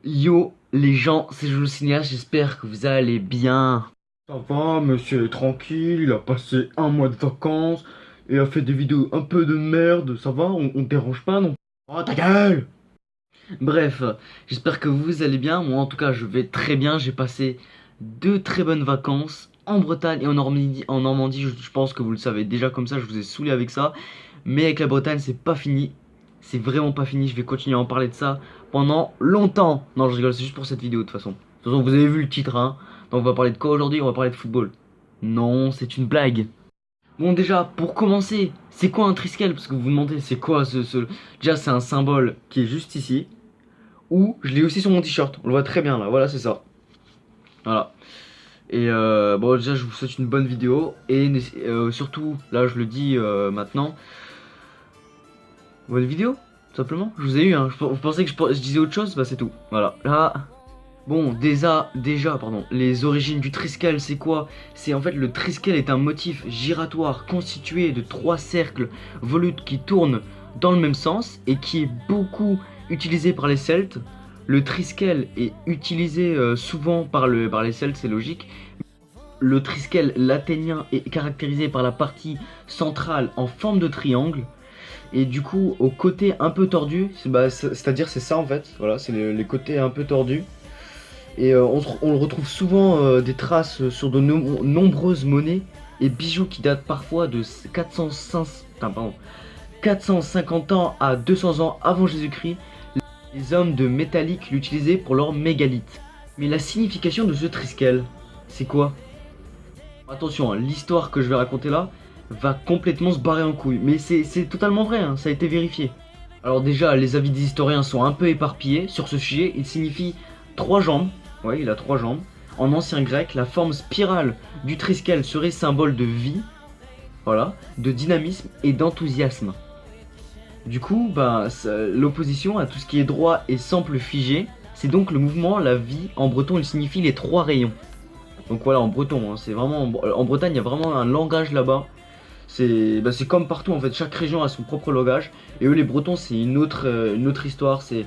Yo les gens, c'est Jules Cinéaste, j'espère que vous allez bien. Ça va, monsieur est tranquille, il a passé un mois de vacances et a fait des vidéos un peu de merde, ça va, on te dérange pas non? Oh ta gueule! Bref, j'espère que vous allez bien. Moi en tout cas je vais très bien, j'ai passé deux très bonnes vacances en Bretagne et en Normandie, je pense que vous le savez déjà comme ça, je vous ai saoulé avec ça. Mais avec la Bretagne c'est pas fini, c'est vraiment pas fini, je vais continuer à en parler de ça pendant longtemps. Non je rigole, c'est juste pour cette vidéo de toute façon. De toute façon vous avez vu le titre hein. Donc on va parler de quoi aujourd'hui? On va parler de football. Non, c'est une blague. Bon déjà, pour commencer, c'est quoi un triskel? Parce que vous vous demandez, c'est quoi ce... Déjà, c'est un symbole qui est juste ici. Ou, je l'ai aussi sur mon t-shirt, on le voit très bien là, voilà, c'est ça. Voilà. Et bon, déjà, je vous souhaite une bonne vidéo. Et surtout, là, je le dis maintenant, bonne vidéo, tout simplement. Je vous ai eu, hein. Vous pensez que je disais autre chose? Bah, c'est tout. Voilà. Là, bon, déjà, pardon, les origines du triskel, c'est quoi? C'est en fait le triskel est un motif giratoire constitué de trois cercles volutes qui tournent dans le même sens et qui est beaucoup utilisé par les Celtes. Le triskel est utilisé souvent par les Celtes, c'est logique. Le triskel laténien est caractérisé par la partie centrale en forme de triangle et du coup au côté un peu tordu, c'est-à-dire c'est ça en fait, voilà, c'est les côtés un peu tordus. Et on le retrouve souvent des traces sur de nombreuses monnaies et bijoux qui datent parfois de 450 ans à 200 ans avant Jésus-Christ. Les hommes de métallique l'utilisaient pour leur mégalithe. Mais la signification de ce triskel, c'est quoi? Attention, hein, l'histoire que je vais raconter là va complètement se barrer en couille. Mais c'est totalement vrai, hein, ça a été vérifié. Alors déjà, les avis des historiens sont un peu éparpillés sur ce sujet. Il signifie trois jambes. Ouais, il a trois jambes. En ancien grec, la forme spirale du triskel serait symbole de vie, voilà, de dynamisme et d'enthousiasme. Du coup, bah, l'opposition à tout ce qui est droit et simple figé, c'est donc le mouvement, la vie. En breton, il signifie les trois rayons. Donc voilà, en breton, hein, c'est vraiment en Bretagne, il y a vraiment un langage là-bas. C'est comme partout en fait, chaque région a son propre langage. Et eux, les Bretons, c'est une autre histoire. C'est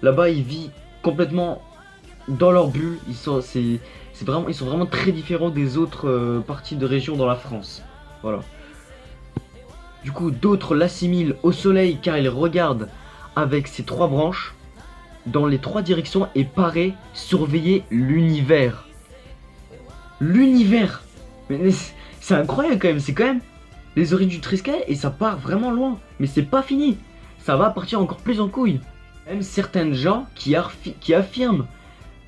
là-bas, ils vivent complètement dans leur bulle. Ils sont vraiment très différents des autres parties de région dans la France. Voilà. Du coup, d'autres l'assimilent au soleil car ils regardent avec ses trois branches dans les trois directions et paraît surveiller l'univers. L'univers. Mais c'est incroyable quand même. C'est quand même les origines du Triskel et ça part vraiment loin. Mais c'est pas fini. Ça va partir encore plus en couille. Même certains gens qui affirment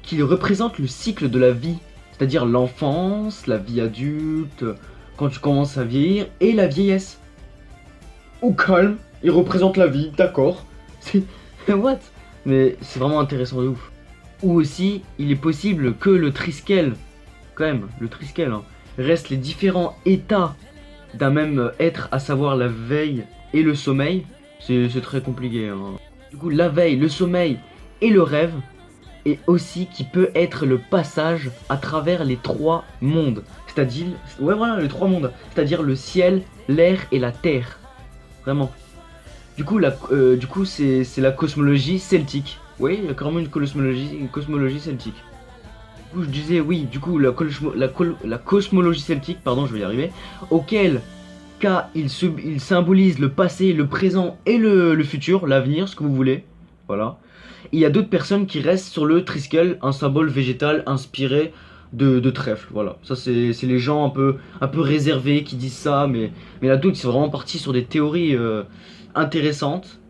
qu'il représente le cycle de la vie, c'est-à-dire l'enfance, la vie adulte, quand tu commences à vieillir, et la vieillesse. Au calme, il représente la vie, d'accord. C'est... What? Mais c'est vraiment intéressant de ouf. Ou aussi, il est possible que le Triskel, quand même, le Triskel, hein, reste les différents états d'un même être, à savoir la veille et le sommeil. C'est très compliqué, hein. Du coup, la veille, le sommeil et le rêve, et aussi qui peut être le passage à travers les trois mondes. C'est-à-dire, ouais voilà, les trois mondes. C'est-à-dire le ciel, l'air et la terre. Vraiment. Du coup c'est la cosmologie celtique. Oui, il y a carrément une cosmologie celtique. Du coup, je disais, oui, du coup, la cosmologie celtique, pardon, je vais y arriver, auquel cas il symbolise le passé, le présent et le futur, l'avenir, ce que vous voulez. Voilà. Il y a d'autres personnes qui restent sur le triskel, un symbole végétal inspiré de trèfle. Voilà, ça c'est les gens un peu réservés qui disent ça, mais là d'autres ils sont vraiment partis sur des théories intéressantes.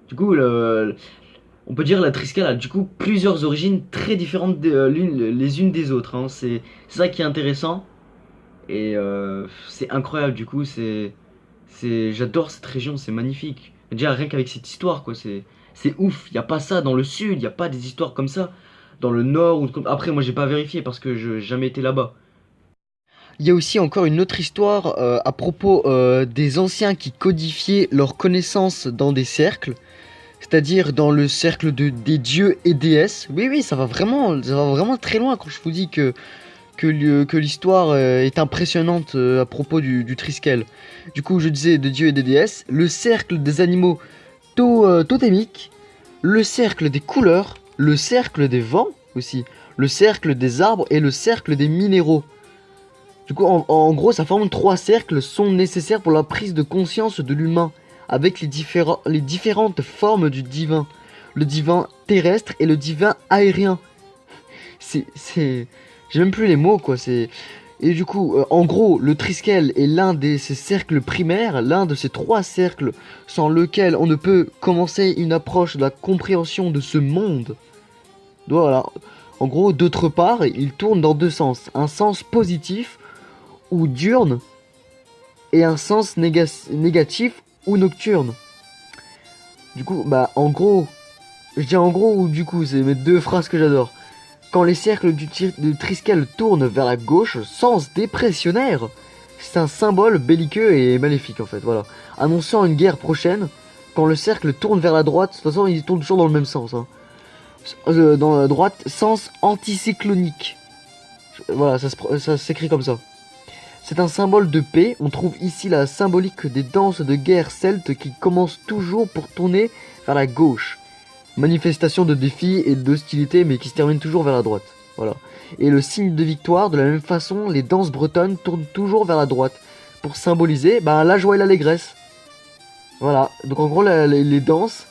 Du coup, on peut dire la triskel a du coup plusieurs origines très différentes les unes des autres, hein. C'est ça qui est intéressant et c'est incroyable. Du coup, j'adore cette région, c'est magnifique. Déjà rien qu'avec cette histoire, quoi, c'est ouf. Il y a pas ça dans le sud, il y a pas des histoires comme ça dans le nord ou après moi j'ai pas vérifié parce que je n'ai jamais été là-bas. Il y a aussi encore une autre histoire à propos des anciens qui codifiaient leurs connaissances dans des cercles, c'est-à-dire dans le cercle des dieux et déesses. Oui, oui, ça va vraiment très loin quand je vous dis que l'histoire est impressionnante à propos du Triskel. Du coup, je disais de dieux et des déesses, le cercle des animaux totémiques, le cercle des couleurs, le cercle des vents aussi, le cercle des arbres et le cercle des minéraux. Du coup, en gros, ça forme 3 cercles sont nécessaires pour la prise de conscience de l'humain, avec les différentes formes du divin. Le divin terrestre et le divin aérien. J'ai même plus les mots, quoi. Et du coup, en gros, le Triskel est l'un de ces cercles primaires, l'un de ces 3 cercles sans lequel on ne peut commencer une approche de la compréhension de ce monde. Voilà. En gros, d'autre part, il tourne dans 2 sens. Un sens positif, ou diurne, et un sens négatif, ou nocturne. Du coup, bah, en gros, je dis en gros ou du coup, c'est mes 2 phrases que j'adore. Quand les cercles du Triskel tournent vers la gauche, sens dépressionnaire, c'est un symbole belliqueux et maléfique en fait, voilà. Annonçant une guerre prochaine, quand le cercle tourne vers la droite, de toute façon il tourne toujours dans le même sens. Hein. Dans la droite, sens anticyclonique. Voilà, ça s'écrit comme ça. C'est un symbole de paix, on trouve ici la symbolique des danses de guerre celtes qui commencent toujours pour tourner vers la gauche. Manifestation de défi et d'hostilité mais qui se termine toujours vers la droite. Voilà. Et le signe de victoire, de la même façon, les danses bretonnes tournent toujours vers la droite. Pour symboliser la joie et l'allégresse. Voilà. Donc en gros les danses,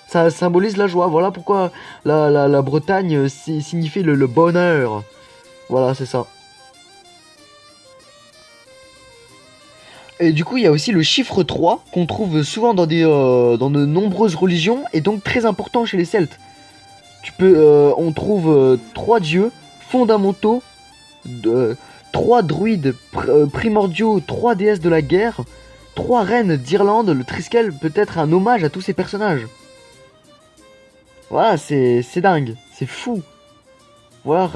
ça symbolise la joie. Voilà pourquoi la Bretagne signifie le bonheur. Voilà, c'est ça. Et du coup, il y a aussi le chiffre 3 qu'on trouve souvent dans de nombreuses religions et donc très important chez les Celtes. On trouve 3 dieux fondamentaux, 3 druides primordiaux, 3 déesses de la guerre, 3 reines d'Irlande. Le Triskel peut être un hommage à tous ces personnages. Voilà, c'est dingue, c'est fou. Voilà,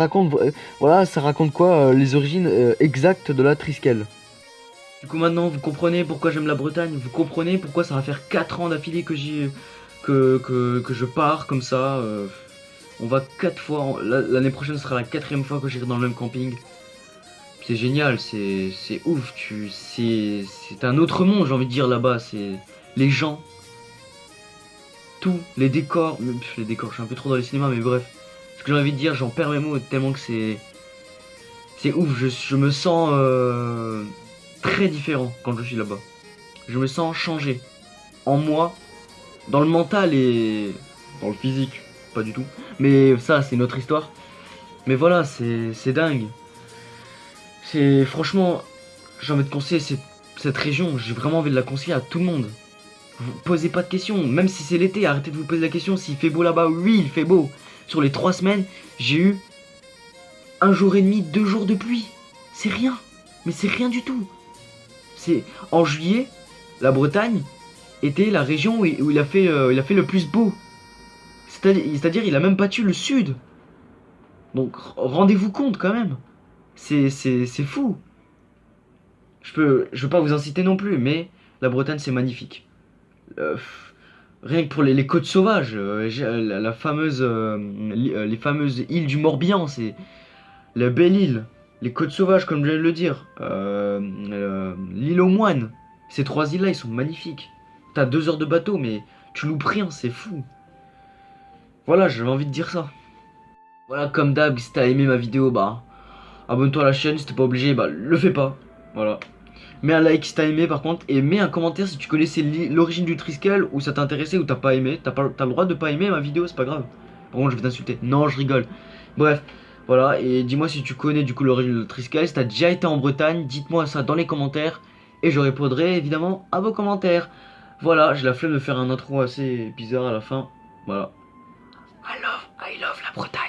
ça raconte quoi les origines exactes de la Triskel. Du coup maintenant vous comprenez pourquoi j'aime la Bretagne, vous comprenez pourquoi ça va faire 4 ans d'affilée que je pars comme ça. On va 4 fois, l'année prochaine sera la 4e fois que j'irai dans le même camping. C'est génial, c'est ouf, c'est un autre monde j'ai envie de dire là-bas, c'est les gens, tout, les décors, je suis un peu trop dans les cinémas mais bref. Ce que j'ai envie de dire, j'en perds mes mots tellement que c'est ouf, je me sens très différent quand je suis là-bas. Je me sens changé. En moi, dans le mental et dans le physique, pas du tout. Mais ça, c'est notre histoire. Mais voilà, c'est dingue. Franchement, j'ai envie de conseiller cette région. J'ai vraiment envie de la conseiller à tout le monde. Vous posez pas de questions. Même si c'est l'été, arrêtez de vous poser la question. S'il fait beau là-bas, oui, il fait beau. Sur les 3 semaines, j'ai eu 1 jour et demi, 2 jours de pluie. C'est rien. Mais c'est rien du tout. En juillet, la Bretagne était la région où il a fait le plus beau. C'est-à-dire il a même battu le sud. Donc rendez-vous compte quand même. C'est fou. Je veux pas vous inciter non plus, mais la Bretagne c'est magnifique. Rien que pour les côtes sauvages, les fameuses îles du Morbihan, c'est la belle île. Les côtes sauvages, comme je viens de le dire. L'île aux moines. Ces 3 îles-là, ils sont magnifiques. T'as 2 heures de bateau, mais tu loupes rien, c'est fou. Voilà, j'avais envie de dire ça. Voilà, comme d'hab, si t'as aimé ma vidéo, abonne-toi à la chaîne. Si t'es pas obligé, le fais pas. Voilà. Mets un like si t'as aimé par contre. Et mets un commentaire si tu connaissais l'origine du Triskel, ou ça t'intéressait ou t'as pas aimé. T'as le droit de pas aimer ma vidéo, c'est pas grave. Par contre, je vais t'insulter. Non, je rigole. Bref. Voilà, et dis-moi si tu connais du coup l'origine de Triskel, si t'as déjà été en Bretagne, dites-moi ça dans les commentaires et je répondrai évidemment à vos commentaires. Voilà, j'ai la flemme de faire un intro assez bizarre à la fin. Voilà. I love la Bretagne.